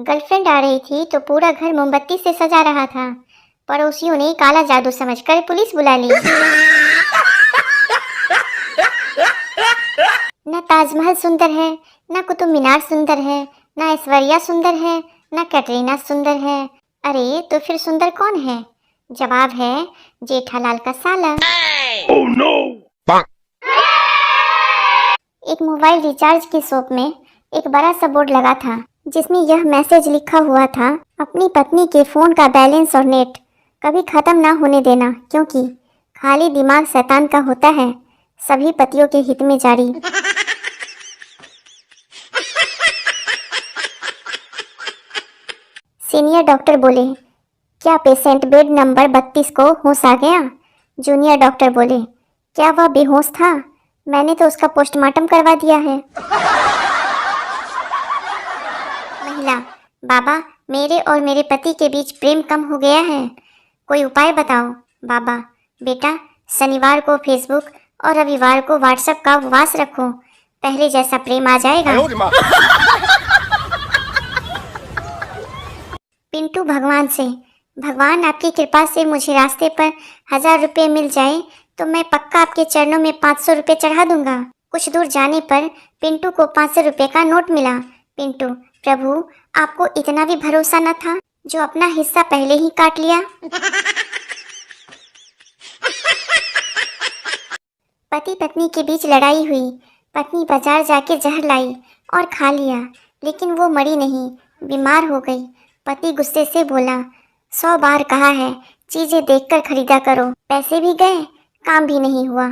Girlfriend आ रही थी तो पूरा घर मोमबत्ती से सजा रहा था। पड़ोसियों ने काला जादू समझकर पुलिस बुला ली। न ताजमहल सुंदर है, न कुतुब मीनार सुंदर है, न ऐश्वर्या सुंदर है, न कैटरीना सुंदर है। अरे तो फिर सुंदर कौन है? जवाब है जेठालाल का साला। Oh no! एक मोबाइल रिचार्ज की शॉप में एक बड़ा सा बोर्ड लगा था जिसमें यह मैसेज लिखा हुआ था, अपनी पत्नी के फोन का बैलेंस और नेट कभी खत्म ना होने देना, क्योंकि खाली दिमाग शैतान का होता है। सभी पतियों के हित में जारी। सीनियर डॉक्टर बोले, क्या पेशेंट बेड नंबर 32 को होश आ गया? जूनियर डॉक्टर बोले, क्या वह बेहोश था? मैंने तो उसका पोस्टमार्टम करवा दिया है। महिला, बाबा मेरे और मेरे पति के बीच प्रेम कम हो गया है, कोई उपाय बताओ। बाबा, बेटा शनिवार को फेसबुक और रविवार को व्हाट्सएप का उपवास रखो, पहले जैसा प्रेम आ जाएगा। पिंटू भगवान से, भगवान आपकी कृपा से मुझे रास्ते पर 1000 रुपये मिल जाए तो मैं पक्का आपके चरणों में 500 रुपये चढ़ा दूंगा। कुछ दूर जाने पर पिंटू को 500 रुपये का नोट मिला। पिंटू, प्रभु आपको इतना भी भरोसा न था जो अपना हिस्सा पहले ही काट लिया। पति पत्नी के बीच लड़ाई हुई। पत्नी बाजार जाके जहर लाई और खा लिया, लेकिन वो मरी नहीं, बीमार हो गई। पति गुस्से से बोला, 100 बार कहा है चीजें देखकर खरीदा करो, पैसे भी गए, काम भी नहीं हुआ।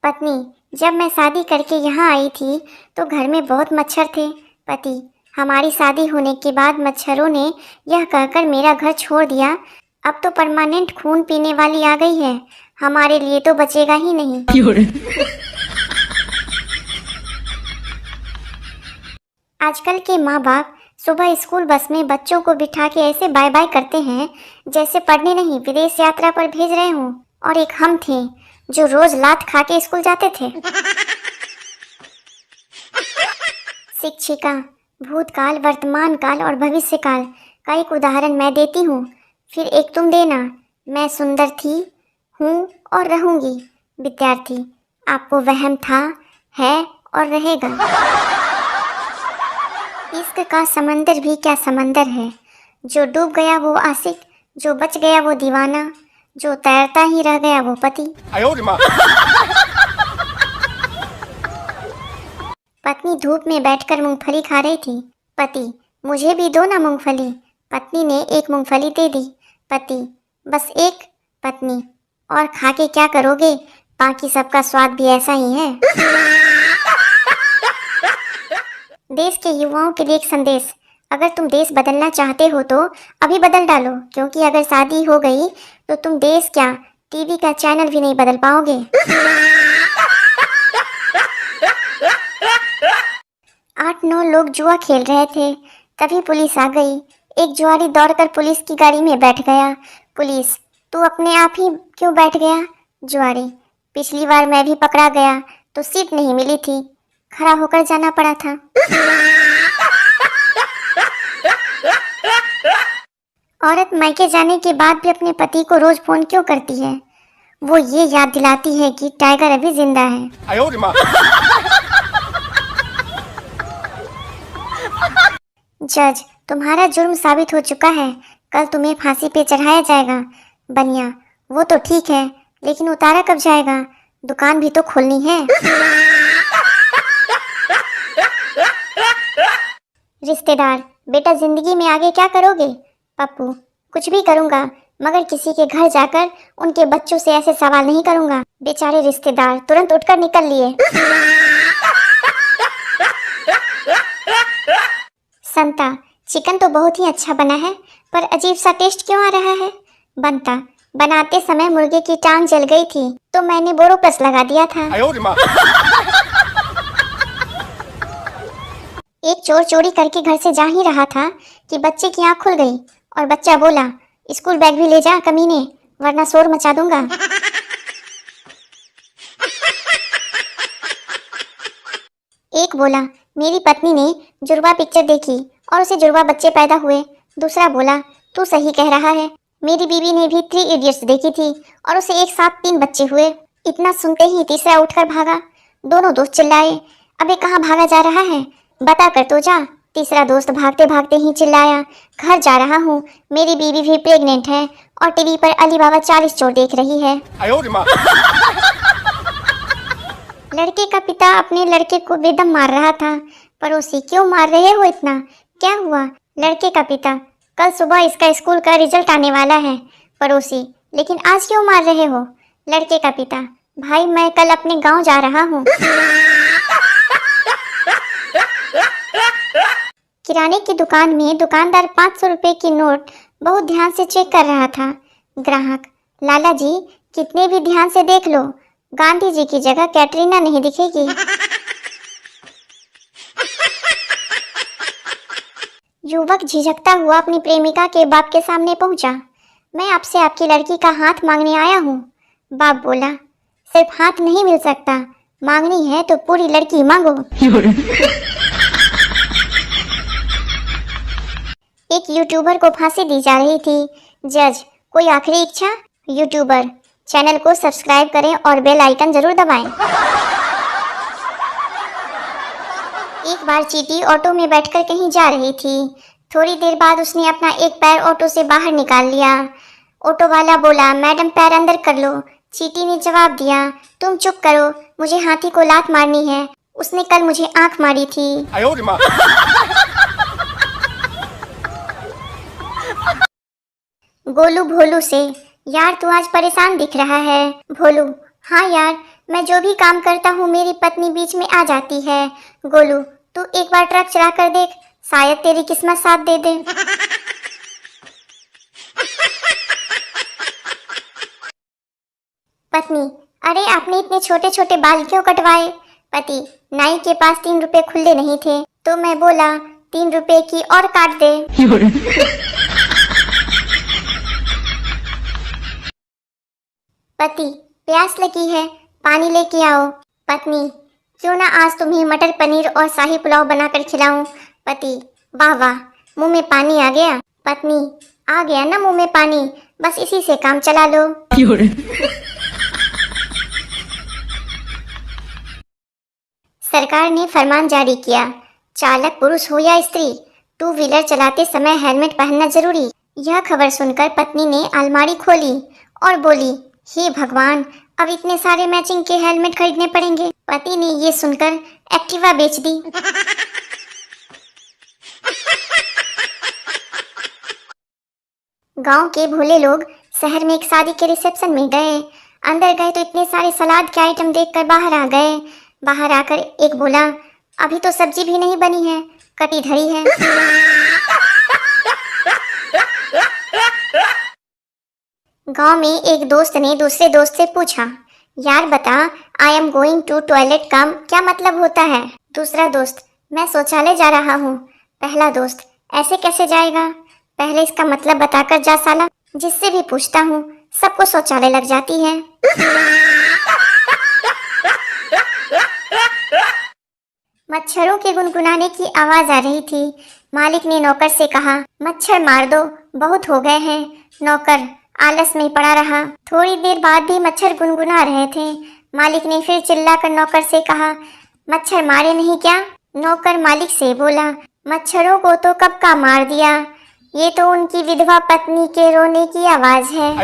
पत्नी, जब मैं शादी करके यहाँ आई थी तो घर में बहुत मच्छर थे। पति, हमारी शादी होने के बाद मच्छरों ने यह कहकर मेरा घर छोड़ दिया, अब तो परमानेंट खून पीने वाली आ गई है, हमारे लिए तो बचेगा ही नहीं। आजकल के माँ बाप सुबह स्कूल बस में बच्चों को बिठा के ऐसे बाय बाय करते हैं जैसे पढ़ने नहीं विदेश यात्रा पर भेज रहे हों। और एक हम थे जो रोज लात खा के स्कूल जाते थे। शिक्षिका, भूतकाल, वर्तमान काल और भविष्य काल का एक उदाहरण मैं देती हूँ, फिर एक तुम देना। मैं सुंदर थी, हूँ और रहूंगी। विद्यार्थी, आपको वहम था, है और रहेगा। इश्क का समंदर भी क्या समंदर है, जो डूब गया वो आशिक, जो बच गया वो दीवाना, जो तैरता ही रह गया वो पति। पत्नी धूप में बैठकर मूंगफली खा रही थी। पति, मुझे भी दो ना मूंगफली। पत्नी ने एक मूंगफली दे दी। पति, बस एक? पत्नी, और खा के क्या करोगे, बाकी सबका स्वाद भी ऐसा ही है। देश के युवाओं के लिए एक संदेश, अगर तुम देश बदलना चाहते हो तो अभी बदल डालो, क्योंकि अगर शादी हो गई तो तुम देश क्या टीवी का चैनल भी नहीं बदल पाओगे। 8-9 लोग जुआ खेल रहे थे, तभी पुलिस आ गई। एक जुआरी दौड़कर पुलिस की गाड़ी में बैठ गया। पुलिस, तू अपने आप ही क्यों बैठ गया? जुआरी, पिछली बार मैं भी पकड़ा गया तो सीट नहीं मिली थी, खड़ा होकर जाना पड़ा था। औरत मायके जाने के बाद भी अपने पति को रोज फोन क्यों करती है? वो ये याद दिलाती है कि टाइगर अभी जिंदा है। जज, तुम्हारा जुर्म साबित हो चुका है, कल तुम्हें फांसी पे चढ़ाया जाएगा। बनिया, वो तो ठीक है, लेकिन उतारा कब जाएगा? दुकान भी तो खोलनी है। रिश्तेदार, बेटा जिंदगी में आगे क्या करोगे? पप्पू, कुछ भी करूंगा, मगर किसी के घर जाकर उनके बच्चों से ऐसे सवाल नहीं करूंगा। बेचारे रिश्तेदार तुरंत उठकर निकल लिए। संता, चिकन तो बहुत ही अच्छा बना है, पर अजीब सा टेस्ट क्यों आ रहा है? बनता, बनाते समय मुर्गे की टांग जल गई थी तो मैंने बोरोप्लस लगा दिया था। एक चोर चोरी करके घर से जा ही रहा था कि बच्चे की आंख खुल गई और बच्चा बोला, स्कूल बैग भी ले जा कमीने, वरना शोर मचा दूंगा। एक एक बोला, मेरी पत्नी ने जुड़वा पिक्चर देखी और उसे जुड़वा बच्चे पैदा हुए। दूसरा बोला, तू सही कह रहा है, मेरी बीवी ने भी 3 इडियट्स देखी थी और उसे एक साथ 3 बच्चे हुए। इतना सुनते ही तीसरा उठकर भागा। दोनों दोस्त चिल्लाए, अबे कहाँ भागा जा रहा है, बता कर तो जा। तीसरा दोस्त भागते भागते ही चिल्लाया, घर जा रहा हूँ, मेरी बीवी भी प्रेग्नेंट है और टीवी पर अली बाबा 40 चोर देख रही है। लड़के का पिता अपने लड़के को बेदम मार रहा था। पड़ोसी, क्यों मार रहे हो इतना, क्या हुआ? लड़के का पिता, कल सुबह इसका स्कूल का रिजल्ट आने वाला है। पड़ोसी, लेकिन आज क्यों मार रहे हो? लड़के का पिता, भाई मैं कल अपने गांव जा रहा हूँ। किराने की दुकान में दुकानदार 500 रुपए की नोट बहुत ध्यान से चेक कर रहा था। ग्राहक, लाला जी कितने भी ध्यान से देख लो, गांधी जी की जगह कैटरीना नहीं दिखेगी। युवक झिझकता हुआ अपनी प्रेमिका के बाप के सामने पहुंचा। मैं आपसे आपकी लड़की का हाथ मांगने आया हूँ। बाप बोला, सिर्फ हाथ नहीं मिल सकता, मांगनी है तो पूरी लड़की मांगो। एक यूट्यूबर को फांसी दी जा रही थी। जज, कोई आखिरी इच्छा? यूट्यूबर, चैनल को सब्सक्राइब करें और बेल आइकन जरूर दबाएं। एक बार चींटी ऑटो में बैठकर कहीं जा रही थी। थोड़ी देर बाद उसने अपना एक पैर ऑटो से बाहर निकाल लिया। ऑटो वाला बोला, मैडम पैर अंदर कर लो। चींटी ने जवाब दिया, तुम चुप करो, मुझे हाथी को लात मारनी है, उसने कल मुझे आंख मारी थी। गोलू भोलू से, यार तू आज परेशान दिख रहा है। भोलू, हाँ यार, मैं जो भी काम करता हूँ मेरी पत्नी बीच में आ जाती है। गोलू, तू एक बार ट्रक चला कर देख, शायद तेरी किस्मत साथ दे दे। पत्नी, अरे आपने इतने छोटे छोटे बाल क्यों कटवाए? पति, नाई के पास 3 रुपए खुले नहीं थे तो मैं बोला 3 रुपए की और काट दे। पति, प्यास लगी है, पानी लेके आओ। पत्नी, क्यों ना आज तुम्हें मटर पनीर और शाही पुलाव बनाकर खिलाऊं। पति, वाह वाह, मुंह में पानी आ गया। पत्नी, आ गया ना मुंह में पानी, बस इसी से काम चला लो। सरकार ने फरमान जारी किया, चालक पुरुष हो या स्त्री, 2 व्हीलर चलाते समय हेलमेट पहनना जरूरी। यह खबर सुनकर पत्नी ने अलमारी खोली और बोली, हे भगवान, अब इतने सारे मैचिंग के हेलमेट खरीदने पड़ेंगे। पति ने ये सुनकर एक्टिवा बेच दी। गांव के भोले लोग शहर में एक शादी के रिसेप्शन में गए। अंदर गए तो इतने सारे सलाद के आइटम देखकर बाहर आ गए। बाहर आकर एक बोला, अभी तो सब्जी भी नहीं बनी है, कटी धरी है। गांव में एक दोस्त ने दूसरे दोस्त से पूछा, यार बता, I am going to toilet come क्या मतलब होता है? दूसरा दोस्त, मैं शौचालय जा रहा हूँ। पहला दोस्त, ऐसे कैसे जाएगा, पहले इसका मतलब बताकर जा साला, जिससे भी पूछता हूँ सबको शौचालय लग जाती है। मच्छरों के गुनगुनाने की आवाज आ रही थी। मालिक ने नौकर से कहा, मच्छर मार दो, बहुत हो गए हैं। नौकर आलस में पड़ा रहा। थोड़ी देर बाद भी मच्छर गुनगुना रहे थे। मालिक ने फिर चिल्लाकर नौकर से कहा, मच्छर मारे नहीं क्या? नौकर मालिक से बोला, मच्छरों को तो कब का मार दिया, ये तो उनकी विधवा पत्नी के रोने की आवाज है।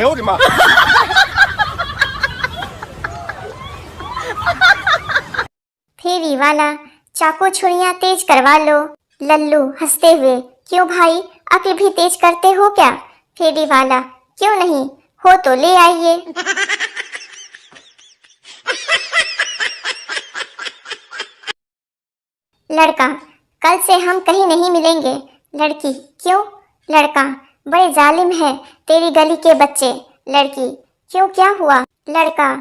फेरी वाला, चाकू छुरियां तेज करवा लो। लल्लू हंसते हुए, क्यों भाई, अक्ल भी तेज करते हो क्या? फेरी वाला, क्यों नहीं, हो तो ले आइए। लड़का, कल से हम कहीं नहीं मिलेंगे। लड़की, क्यों? लड़का, बड़े जालिम है तेरी गली के बच्चे। लड़की, क्यों, क्या हुआ? लड़का,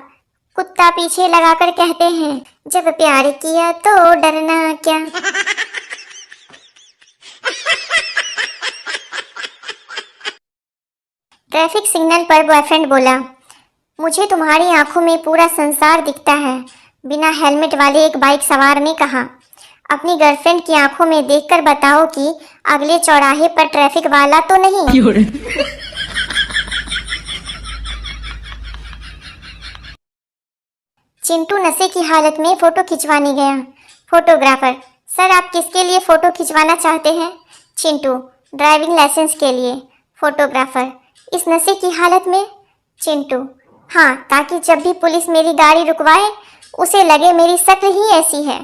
कुत्ता पीछे लगाकर कहते हैं, जब प्यार किया तो डरना क्या। ट्रैफिक सिग्नल पर बॉयफ्रेंड बोला, मुझे तुम्हारी आंखों में पूरा संसार दिखता है। बिना हेलमेट वाले एक बाइक सवार ने कहा, अपनी गर्लफ्रेंड की आंखों में देखकर बताओ कि अगले चौराहे पर ट्रैफिक वाला तो नहीं। चिंटू नशे की हालत में फोटो खिंचवाने गया। फोटोग्राफर, सर आप किसके लिए फोटो खिंचवाना चाहते हैं? चिंटू, ड्राइविंग लाइसेंस के लिए। फोटोग्राफर, इस नशे की हालत में? चिंटू, हाँ, ताकि जब भी पुलिस मेरी गाड़ी रुकवाए उसे लगे मेरी शक्ल ही ऐसी है।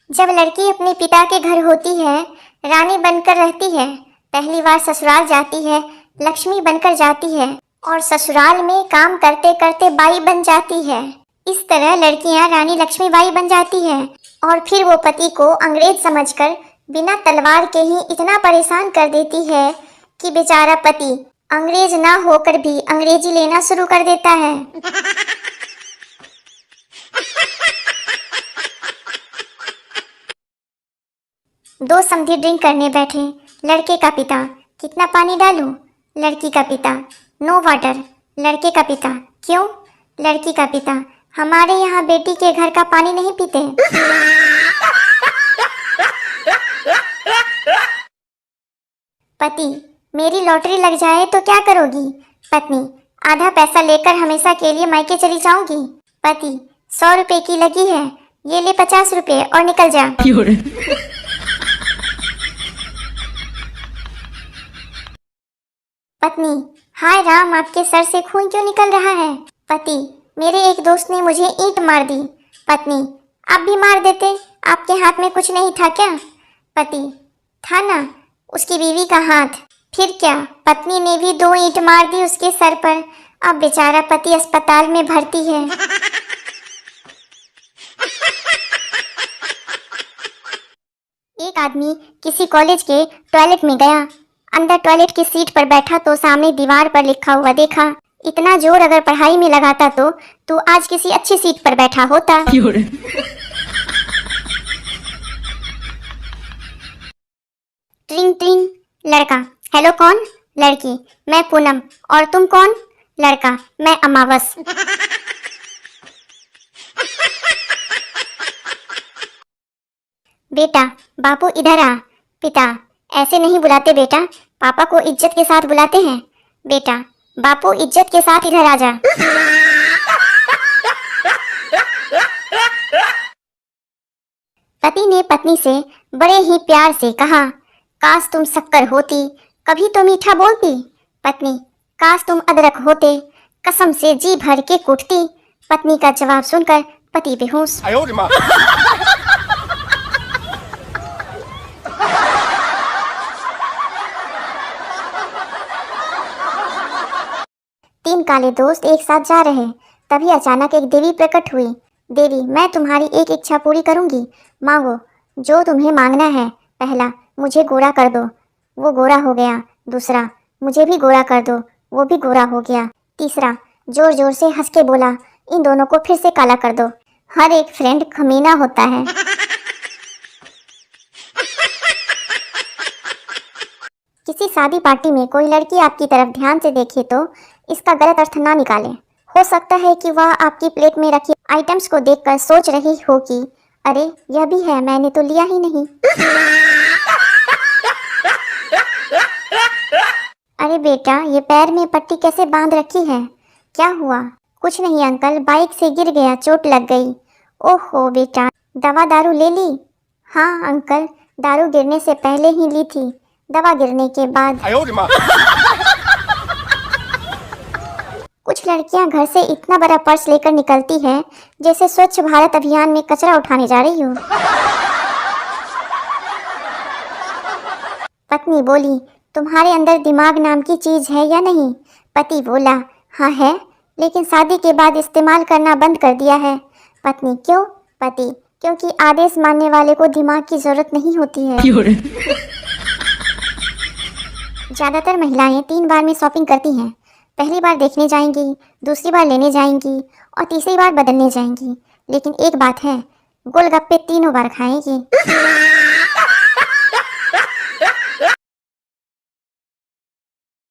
जब लड़की अपने पिता के घर होती है, रानी बनकर रहती है, पहली बार ससुराल जाती है, लक्ष्मी बनकर जाती है और ससुराल में काम करते करते बाई बन जाती है। इस तरह लड़कियां रानी लक्ष्मीबाई बन जाती है और फिर वो पति को अंग्रेज समझकर बिना तलवार के ही इतना परेशान कर देती है कि बेचारा पति अंग्रेज ना होकर भी अंग्रेजी लेना शुरू कर देता है। दो समधी ड्रिंक करने बैठे। लड़के का पिता, कितना पानी डालूं? लड़की का पिता, नो वाटर। लड़के का पिता, क्यों? लड़की का पिता, हमारे यहाँ बेटी के घर का पानी नहीं पीते। पति, मेरी लॉटरी लग जाए तो क्या करोगी? पत्नी, आधा पैसा लेकर हमेशा के लिए मायके चली जाऊंगी। पति, 100 रुपए की लगी है, ये ले 50 रुपए और निकल जा। पत्नी, हाय राम, आपके सर से खून क्यों निकल रहा है? पति, मेरे एक दोस्त ने मुझे ईंट मार दी। पत्नी, आप भी मार देते, आपके हाथ में कुछ नहीं था क्या? पति, था ना, उसकी बीवी का हाथ। फिर क्या, पत्नी ने भी 2 ईंट मार दी उसके सर पर। अब बेचारा पति अस्पताल में भर्ती है। एक आदमी किसी कॉलेज के टॉयलेट में गया। अंदर टॉयलेट की सीट पर बैठा तो सामने दीवार पर लिखा हुआ देखा, इतना जोर अगर पढ़ाई में लगाता तो आज किसी अच्छी सीट पर बैठा होता। ट्रिंग ट्रिंग। लड़का, हेलो कौन? लड़की, मैं पूनम। और तुम कौन? लड़का, मैं अमावस। बेटा, बापू इधर आ। पिता, ऐसे नहीं बुलाते बेटा, पापा को इज्जत के साथ बुलाते हैं। बेटा, बापू इज्जत के साथ इधर आ जा। पति ने पत्नी से बड़े ही प्यार से कहा, काश तुम शक्कर होती, कभी तो मीठा बोलती। पत्नी, काश तुम अदरक होते, कसम से जी भर के कूटती। पत्नी का जवाब सुनकर पति बेहोश। 3 काले दोस्त एक साथ जा रहे। तभी अचानक एक देवी प्रकट हुई। देवी, मैं तुम्हारी एक इच्छा पूरी करूंगी, मांगो जो तुम्हें मांगना है। पहला, मुझे गोरा कर दो, वो गोरा हो गया। दूसरा, मुझे भी गोरा कर दो, वो भी गोरा हो गया। तीसरा, जोर जोर से हंस के बोला, इन दोनों को फिर से काला कर दो। हर एक फ्रेंड कमीना होता है। किसी शादी पार्टी में कोई लड़की आपकी तरफ ध्यान से देखे तो इसका गलत अर्थ ना निकालें। हो सकता है कि वह आपकी प्लेट में रखी आइटम्स को देखकर सोच रही हो कि अरे यह भी है, मैंने तो लिया ही नहीं। अरे बेटा, ये पैर में पट्टी कैसे बांध रखी है? क्या हुआ? कुछ नहीं अंकल, बाइक से गिर गया, चोट लग गई। ओहो बेटा, दवा दारू ले ली? हाँ अंकल, दारू गिरने से पहले ही ली थी, दवा गिरने के बाद। कुछ लड़कियां घर से इतना बड़ा पर्स लेकर निकलती है जैसे स्वच्छ भारत अभियान में कचरा उठाने जा रही हो। पत्नी बोली, तुम्हारे अंदर दिमाग नाम की चीज है या नहीं? पति बोला, हाँ है, लेकिन शादी के बाद इस्तेमाल करना बंद कर दिया है। पत्नी, क्यों? पति, क्योंकि आदेश मानने वाले को दिमाग की जरूरत नहीं होती है। ज्यादातर महिलाएं 3 बार में शॉपिंग करती हैं। पहली बार देखने जाएंगी, दूसरी बार लेने जाएंगी और तीसरी बार बदलने जाएंगी। लेकिन एक बात है, गोलगप्पे तीनों बार खाएंगी।